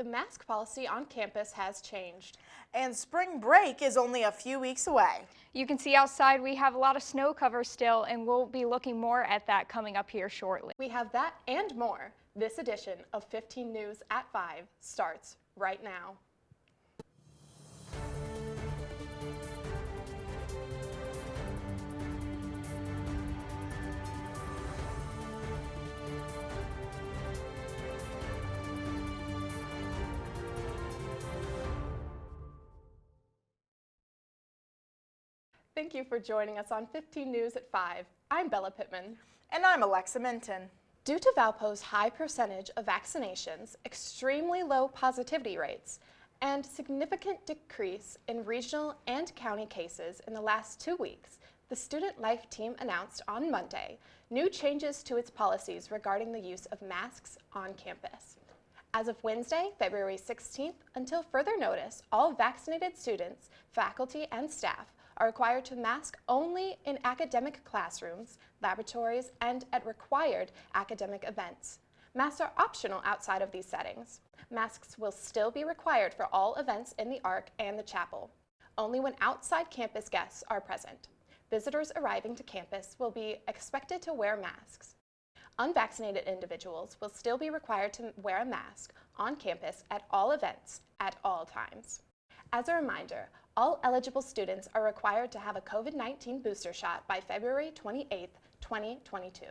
The mask policy on campus has changed. And spring break is only a few weeks away. You can see outside we have a lot of snow cover still, and we'll be looking more at that coming up here shortly. We have that and more. This edition of 15 News at 5 starts right now. Thank you for joining us on 15 News at 5. I'm Bella Pittman. And I'm Alexa Minton. Due to Valpo's high percentage of vaccinations, extremely low positivity rates, and significant decrease in regional and county cases in the last 2 weeks, the Student Life team announced on Monday new changes to its policies regarding the use of masks on campus. As of Wednesday, February 16th, until further notice, all vaccinated students, faculty, and staff are required to mask only in academic classrooms, laboratories, and at required academic events. Masks are optional outside of these settings. Masks will still be required for all events in the Arc and the chapel, only when outside campus guests are present. Visitors arriving to campus will be expected to wear masks. Unvaccinated individuals will still be required to wear a mask on campus at all events at all times. As a reminder, all eligible students are required to have a COVID-19 booster shot by February 28, 2022.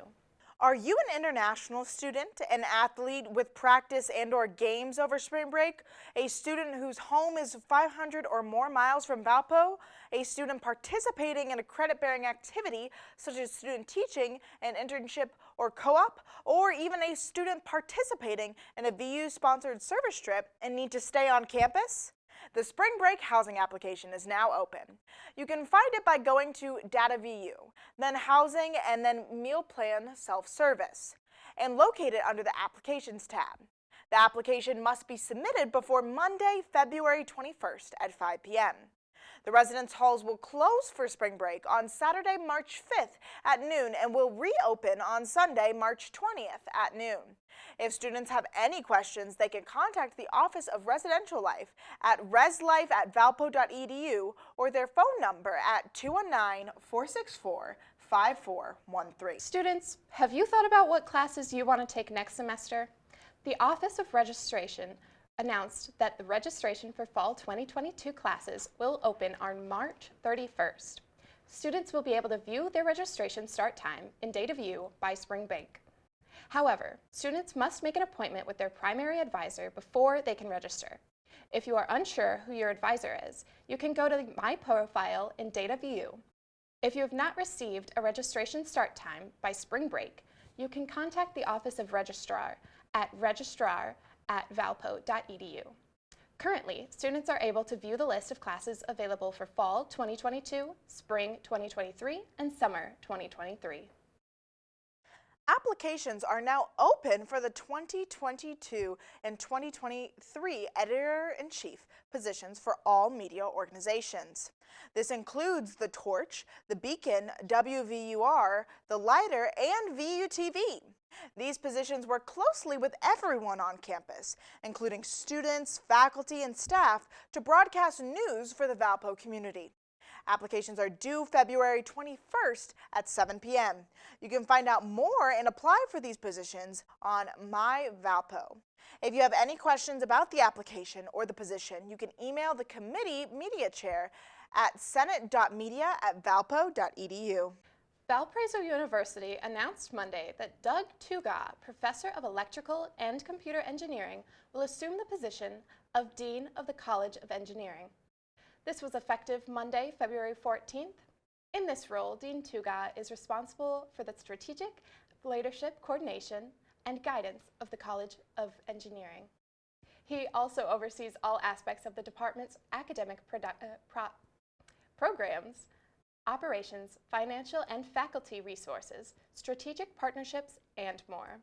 Are you an international student, an athlete with practice and/or games over spring break, a student whose home is 500 or more miles from Valpo, a student participating in a credit-bearing activity such as student teaching, an internship or co-op, or even a student participating in a VU-sponsored service trip and need to stay on campus? The spring break housing application is now open. You can find it by going to Data VU, then Housing, and then Meal Plan Self-Service, and locate it under the Applications tab. The application must be submitted before Monday, February 21st at 5 p.m. The residence halls will close for spring break on Saturday, March 5th at noon and will reopen on Sunday, March 20th at noon. If students have any questions, they can contact the Office of Residential Life at reslife@valpo.edu or their phone number at 219-464-5413. Students, have you thought about what classes you want to take next semester? The Office of Registration announced that the registration for fall 2022 classes will open on March 31st. Students will be able to view their registration start time in Data View by spring break. However, students must make an appointment with their primary advisor before they can register. If you are unsure who your advisor is, you can go to My Profile in Data View. If you have not received a registration start time by spring break, you can contact the Office of Registrar at registrar@valpo.edu. Currently, students are able to view the list of classes available for fall 2022, spring 2023, and summer 2023. Applications are now open for the 2022 and 2023 Editor-in-Chief positions for all media organizations. This includes The Torch, The Beacon, WVUR, The Lighter, and VUTV. These positions work closely with everyone on campus, including students, faculty, and staff, to broadcast news for the Valpo community. Applications are due February 21st at 7 p.m. You can find out more and apply for these positions on My Valpo. If you have any questions about the application or the position, you can email the committee media chair at senate.media@valpo.edu. Valparaiso University announced Monday that Doug Tuga, Professor of Electrical and Computer Engineering, will assume the position of Dean of the College of Engineering. This was effective Monday, February 14th. In this role, Dean Tuga is responsible for the strategic leadership, coordination, and guidance of the College of Engineering. He also oversees all aspects of the department's academic programs, operations, financial and faculty resources, strategic partnerships, and more.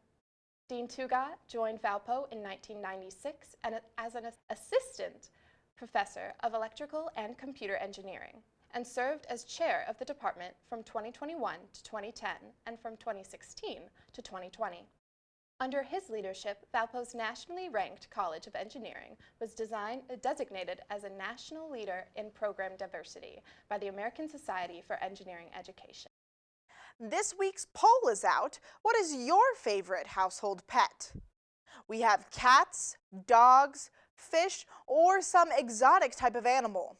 Dean Tuga joined Valpo in 1996 and as an assistant professor of electrical and computer engineering, and served as chair of the department from 2021 to 2010 and from 2016 to 2020. Under his leadership, Valpo's nationally ranked College of Engineering was designated as a national leader in program diversity by the American Society for Engineering Education. This week's poll is out. What is your favorite household pet? We have cats, dogs, fish, or some exotic type of animal.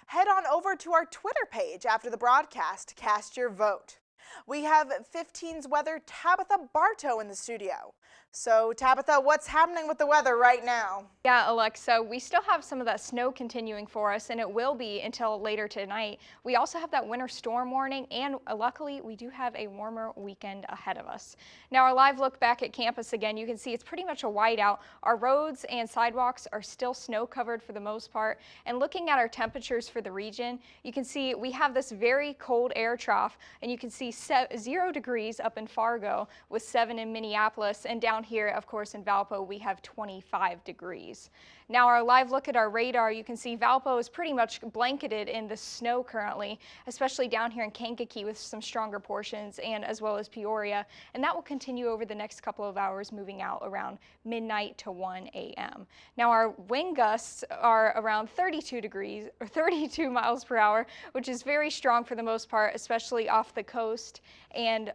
Head on over to our Twitter page after the broadcast to cast your vote. We have 15's weather Tabitha Bartoe in the studio. So Tabitha, what's happening with the weather right now? Yeah, Alexa, we still have some of that snow continuing for us, and it will be until later tonight. We also have that winter storm warning, and luckily we do have a warmer weekend ahead of us. Now, our live look back at campus again, you can see it's pretty much a whiteout. Our roads and sidewalks are still snow covered for the most part, and looking at our temperatures for the region, you can see we have this very cold air trough, and you can see 0 degrees up in Fargo with 7 in Minneapolis, and down here, of course, in Valpo, we have 25 degrees. Now, our live look at our radar, you can see Valpo is pretty much blanketed in the snow currently, especially down here in Kankakee with some stronger portions, and as well as Peoria, and that will continue over the next couple of hours, moving out around midnight to 1 a.m. Now, our wind gusts are around 32 degrees or 32 miles per hour, which is very strong for the most part, especially off the coast and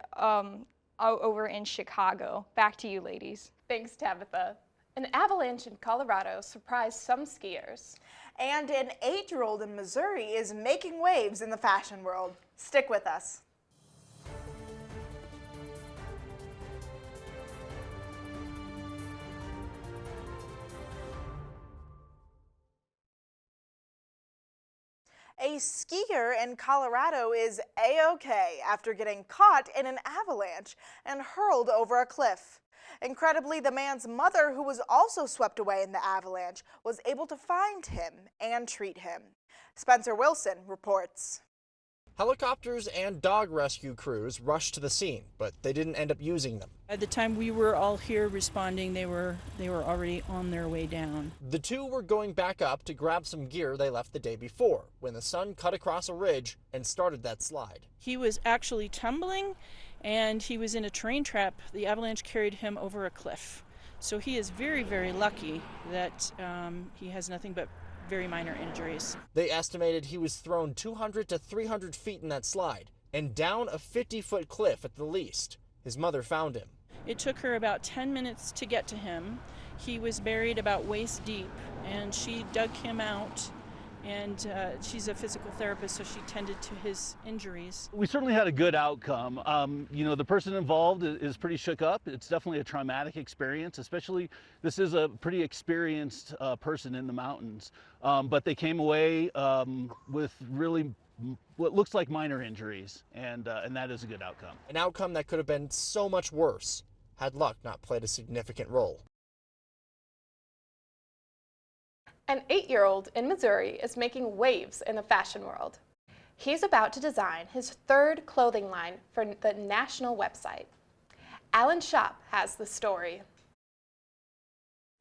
over in Chicago. Back to you, ladies. Thanks, Tabitha. An avalanche in Colorado surprised some skiers. And an 8-year-old in Missouri is making waves in the fashion world. Stick with us. A skier in Colorado is A-OK after getting caught in an avalanche and hurled over a cliff. Incredibly, the man's mother, who was also swept away in the avalanche, was able to find him and treat him. Spencer Wilson reports. Helicopters and dog rescue crews rushed to the scene, but they didn't end up using them. By the time we were all here responding, they were already on their way down. The two were going back up to grab some gear they left the day before when the sun cut across a ridge and started that slide. He was actually tumbling and he was in a train trap. The avalanche carried him over a cliff. So he is very, very lucky that he has nothing but very minor injuries. They estimated he was thrown 200 to 300 feet in that slide and down a 50-foot cliff at the least. His mother found him. It took her about 10 minutes to get to him. He was buried about waist deep, and she dug him out, and she's a physical therapist, so she tended to his injuries. We certainly had a good outcome. The person involved is pretty shook up. It's definitely a traumatic experience, especially this is a pretty experienced person in the mountains. But they came away with really what looks like minor injuries, and that is a good outcome. An outcome that could have been so much worse had luck not played a significant role. An 8-year-old in Missouri is making waves in the fashion world. He's about to design his 3rd clothing line for the national website. Alan Shop has the story.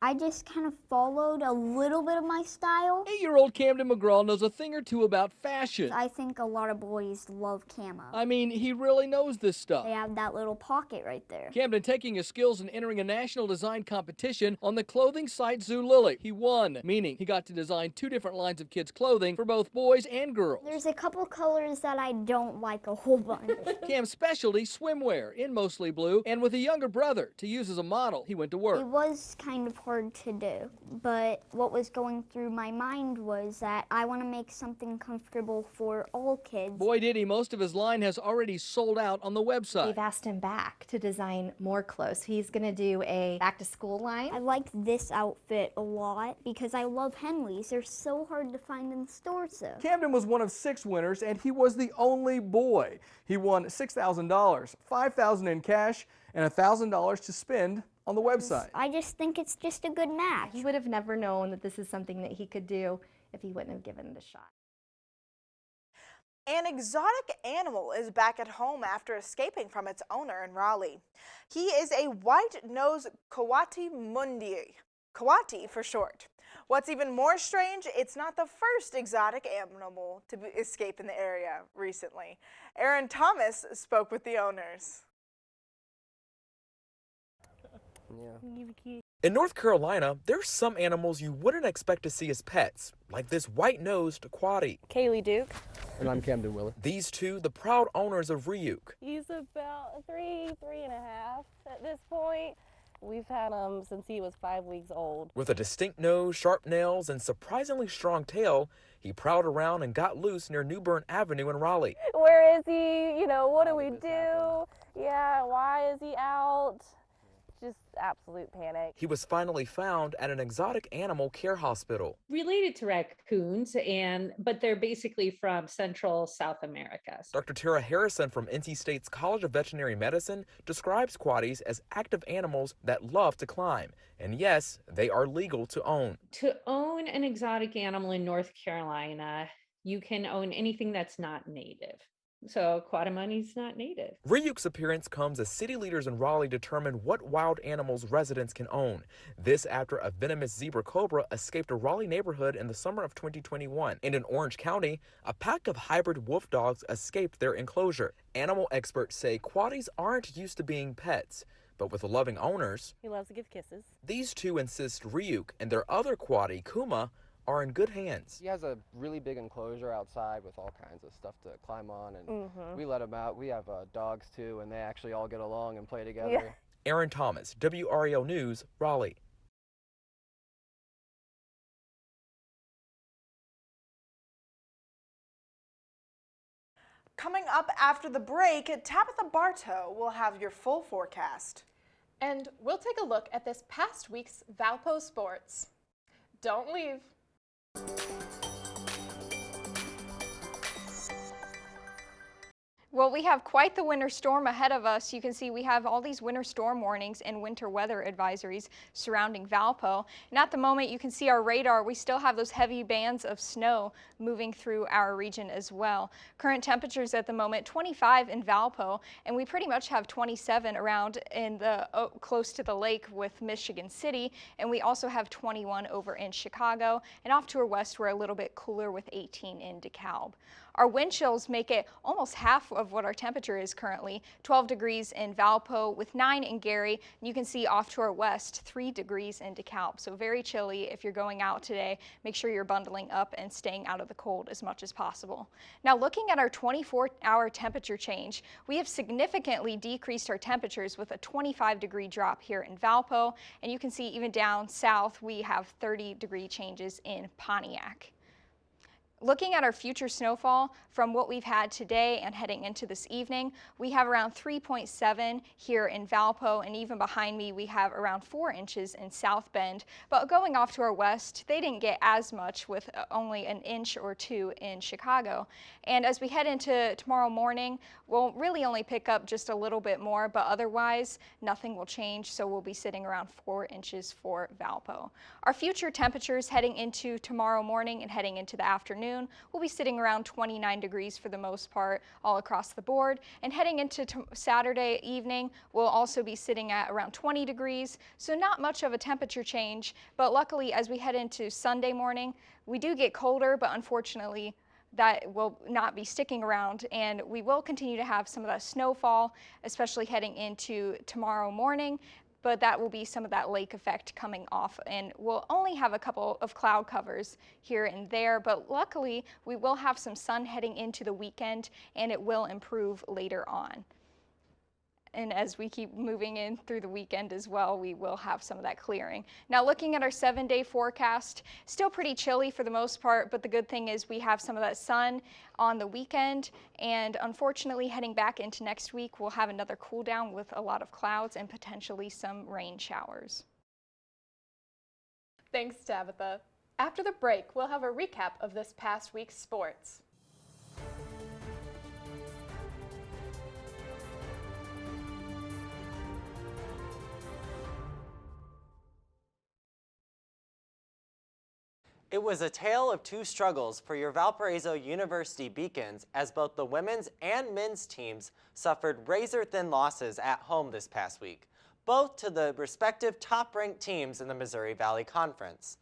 I just kind of followed a little bit of my style. 8-year-old Camden McGraw knows a thing or two about fashion. I think a lot of boys love camo. I mean, he really knows this stuff. They have that little pocket right there. Camden taking his skills and entering a national design competition on the clothing site Zulily. He won, meaning he got to design 2 different lines of kids' clothing for both boys and girls. There's a couple colors that I don't like a whole bunch. Cam's specialty, swimwear, in mostly blue, and with a younger brother to use as a model, he went to work. It was kind of hard to do, but what was going through my mind was that I want to make something comfortable for all kids. Boy, did he. Most of his line has already sold out on the website. We've asked him back to design more clothes. He's going to do a back-to-school line. I like this outfit a lot because I love Henleys. They're so hard to find in the stores, though. Camden was one of 6 winners, and he was the only boy. He won $6,000, $5,000 in cash, and $1,000 to spend on the website. I just think it's just a good match. He would have never known that this is something that he could do if he wouldn't have given it a shot. An exotic animal is back at home after escaping from its owner in Raleigh. He is a white-nosed coati mundi, coati for short. What's even more strange, it's not the first exotic animal to escape in the area recently. Aaron Thomas spoke with the owners. In North Carolina, there's some animals you wouldn't expect to see as pets, like this white-nosed quaddie. Kaylee Duke. And I'm Camden Willer. These two, the proud owners of Ryuk. He's about three and a half at this point. We've had him since he was 5 weeks old. With a distinct nose, sharp nails, and surprisingly strong tail, he prowled around and got loose near New Bern Avenue in Raleigh. Where is he? You know, what do we do? Yeah, why is he out? Just absolute panic. He was finally found at an exotic animal care hospital. Related to raccoons, but they're basically from Central South America. Dr. Tara Harrison from NC State's College of Veterinary Medicine describes quaddies as active animals that love to climb. And yes, they are legal to own. To own an exotic animal in North Carolina, you can own anything that's not native. So Quadamoni's not native. Ryuk's appearance comes as city leaders in Raleigh determine what wild animals residents can own. This after a venomous zebra cobra escaped a Raleigh neighborhood in the summer of 2021. And in Orange County, a pack of hybrid wolf dogs escaped their enclosure. Animal experts say quaddies aren't used to being pets, but with loving owners, He loves to give kisses. these two insist Ryuk and their other quaddie, Kuma, are in good hands. He has a really big enclosure outside with all kinds of stuff to climb on, and we let him out. We have dogs too, and they actually all get along and play together. Yeah. Aaron Thomas, WRAL News, Raleigh. Coming up after the break, Tabitha Bartoe will have your full forecast. And we'll take a look at this past week's Valpo sports. Don't leave. Well, we have quite the winter storm ahead of us. You can see we have all these winter storm warnings and winter weather advisories surrounding Valpo. And at the moment, you can see our radar. We still have those heavy bands of snow moving through our region as well. Current temperatures at the moment, 25 in Valpo, and we pretty much have 27 around in the close to the lake with Michigan City, and we also have 21 over in Chicago, and off to our west we're a little bit cooler with 18 in DeKalb. Our wind chills make it almost half of what our temperature is currently, 12 degrees in Valpo with 9 in Gary. And you can see off to our west, 3 degrees in DeKalb. So very chilly if you're going out today. Make sure you're bundling up and staying out of the cold as much as possible. Now looking at our 24-hour temperature change, we have significantly decreased our temperatures with a 25-degree drop here in Valpo. And you can see even down south, we have 30-degree changes in Pontiac. Looking at our future snowfall from what we've had today and heading into this evening, we have around 3.7 here in Valpo, and even behind me we have around 4 inches in South Bend. But going off to our west, they didn't get as much with only an inch or 2 in Chicago. And as we head into tomorrow morning, we'll really only pick up just a little bit more, but otherwise nothing will change, so we'll be sitting around 4 inches for Valpo. Our future temperatures heading into tomorrow morning and heading into the afternoon, we'll be sitting around 29 degrees for the most part all across the board, and heading into Saturday evening we'll also be sitting at around 20 degrees, so not much of a temperature change. But luckily as we head into Sunday morning, we do get colder, but unfortunately that will not be sticking around, and we will continue to have some of that snowfall, especially heading into tomorrow morning. But that will be some of that lake effect coming off, and we'll only have a couple of cloud covers here and there, but luckily we will have some sun heading into the weekend, and it will improve later on. And as we keep moving in through the weekend as well, we will have some of that clearing. Now looking at our 7-day forecast, still pretty chilly for the most part, but the good thing is we have some of that sun on the weekend, and unfortunately heading back into next week, we'll have another cool down with a lot of clouds and potentially some rain showers. Thanks, Tabitha. After the break, we'll have a recap of this past week's sports. It was a tale of two struggles for your Valparaiso University Beacons as both the women's and men's teams suffered razor-thin losses at home this past week, both to the respective top-ranked teams in the Missouri Valley Conference.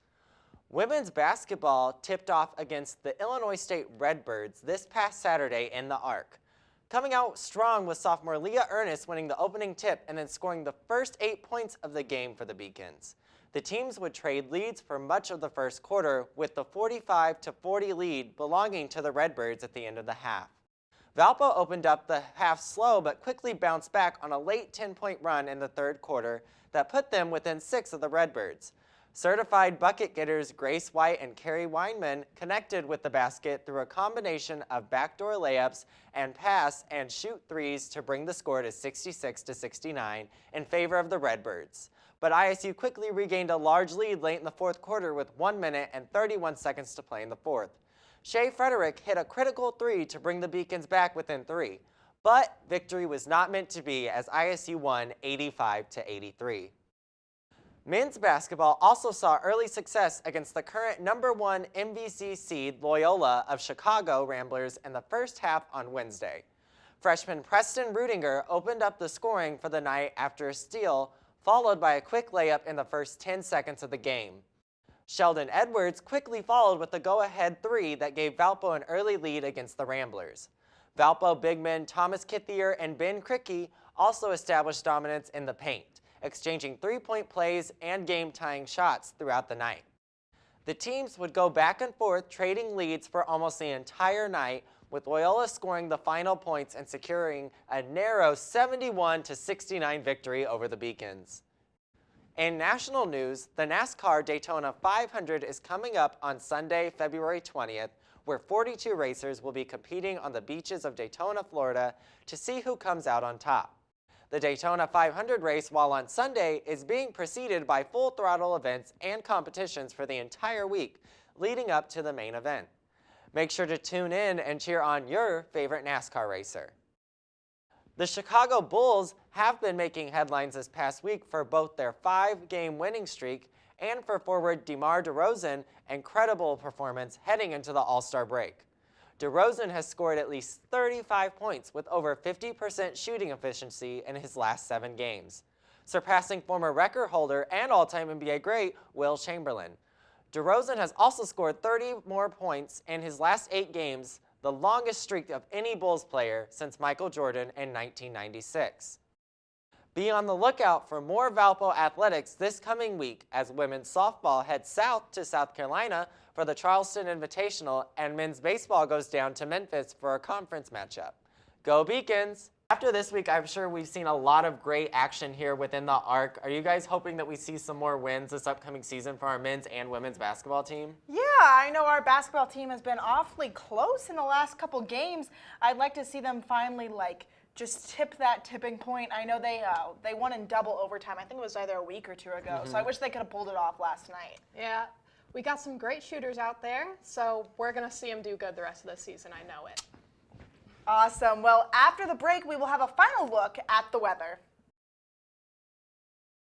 Women's basketball tipped off against the Illinois State Redbirds this past Saturday in the Arc. Coming out strong was sophomore Leah Ernest winning the opening tip and then scoring the first 8 points of the game for the Beacons. The teams would trade leads for much of the first quarter, with the 45-40 lead belonging to the Redbirds at the end of the half. Valpo opened up the half slow but quickly bounced back on a late 10-point run in the third quarter that put them within 6 of the Redbirds. Certified bucket getters Grace White and Carrie Weinman connected with the basket through a combination of backdoor layups and pass and shoot threes to bring the score to 66-69 in favor of the Redbirds. But ISU quickly regained a large lead late in the fourth quarter with 1 minute and 31 seconds to play in the fourth. Shea Frederick hit a critical three to bring the Beacons back within 3. But victory was not meant to be as ISU won 85-83. Men's basketball also saw early success against the current #1 MVC seed Loyola of Chicago Ramblers in the first half on Wednesday. Freshman Preston Rudinger opened up the scoring for the night after a steal, followed by a quick layup in the first 10 seconds of the game. Sheldon Edwards quickly followed with the go-ahead 3 that gave Valpo an early lead against the Ramblers. Valpo big men Thomas Kithier and Ben Crickey also established dominance in the paint, exchanging 3-point plays and game-tying shots throughout the night. The teams would go back and forth trading leads for almost the entire night, with Loyola scoring the final points and securing a narrow 71-69 victory over the Beacons. In national news, the NASCAR Daytona 500 is coming up on Sunday, February 20th, where 42 racers will be competing on the beaches of Daytona, Florida, to see who comes out on top. The Daytona 500 race, while on Sunday, is being preceded by full-throttle events and competitions for the entire week, leading up to the main event. Make sure to tune in and cheer on your favorite NASCAR racer. The Chicago Bulls have been making headlines this past week for both their 5-game winning streak and for forward DeMar DeRozan's incredible performance heading into the All-Star break. DeRozan has scored at least 35 points with over 50% shooting efficiency in his last 7 games, surpassing former record holder and all-time NBA great Will Chamberlain. DeRozan has also scored 30 more points in his last 8 games, the longest streak of any Bulls player since Michael Jordan in 1996. Be on the lookout for more Valpo athletics this coming week as women's softball heads south to South Carolina for the Charleston Invitational and men's baseball goes down to Memphis for a conference matchup. Go Beacons! After this week, I'm sure we've seen a lot of great action here within the ARC. Are you guys hoping that we see some more wins this upcoming season for our men's and women's basketball team? Yeah, I know our basketball team has been awfully close in the last couple games. I'd like to see them finally just tip that tipping point. I know they won in double overtime. I think it was either a week or 2 ago. So I wish they could have pulled it off last night. Yeah, we got some great shooters out there, so we're going to see them do good the rest of the season. I know it. Awesome. Well, after the break, we will have a final look at the weather.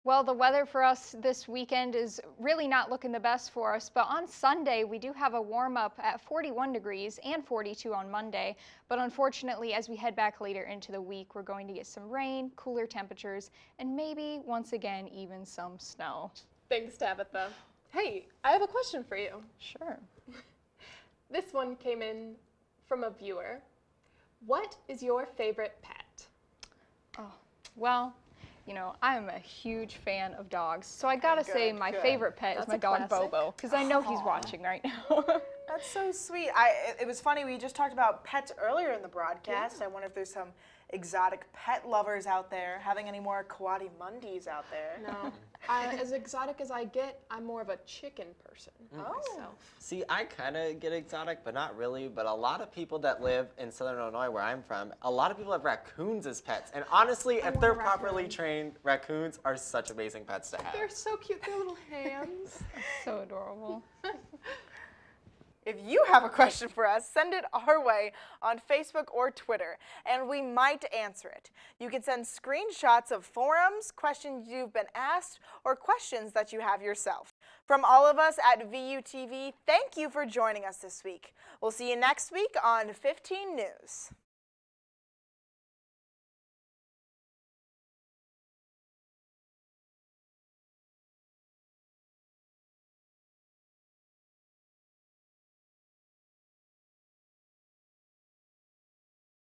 Well, the weather for us this weekend is really not looking the best for us, but on Sunday we do have a warm up at 41 degrees and 42 on Monday. But unfortunately, as we head back later into the week, we're going to get some rain, cooler temperatures, and maybe once again even some snow. Thanks, Tabitha. Hey, I have a question for you. Sure. This one came in from a viewer. What is your favorite pet? Oh, well, you know, I'm a huge fan of dogs, so I gotta say my favorite pet is my dog Bobo, because I know he's watching right now. That's so sweet. It was funny, we just talked about pets earlier in the broadcast. Yeah. I wonder if there's some exotic pet lovers out there, having any more Coati Mundis out there. No. As exotic as I get, I'm more of a chicken person myself. See, I kind of get exotic, but not really. But a lot of people that live in Southern Illinois, where I'm from, a lot of people have raccoons as pets. And honestly, if they're properly trained, raccoons are such amazing pets to have. They're so cute, their little hands. So adorable. If you have a question for us, send it our way on Facebook or Twitter, and we might answer it. You can send screenshots of forums, questions you've been asked, or questions that you have yourself. From all of us at VUTV, thank you for joining us this week. We'll see you next week on 15 News.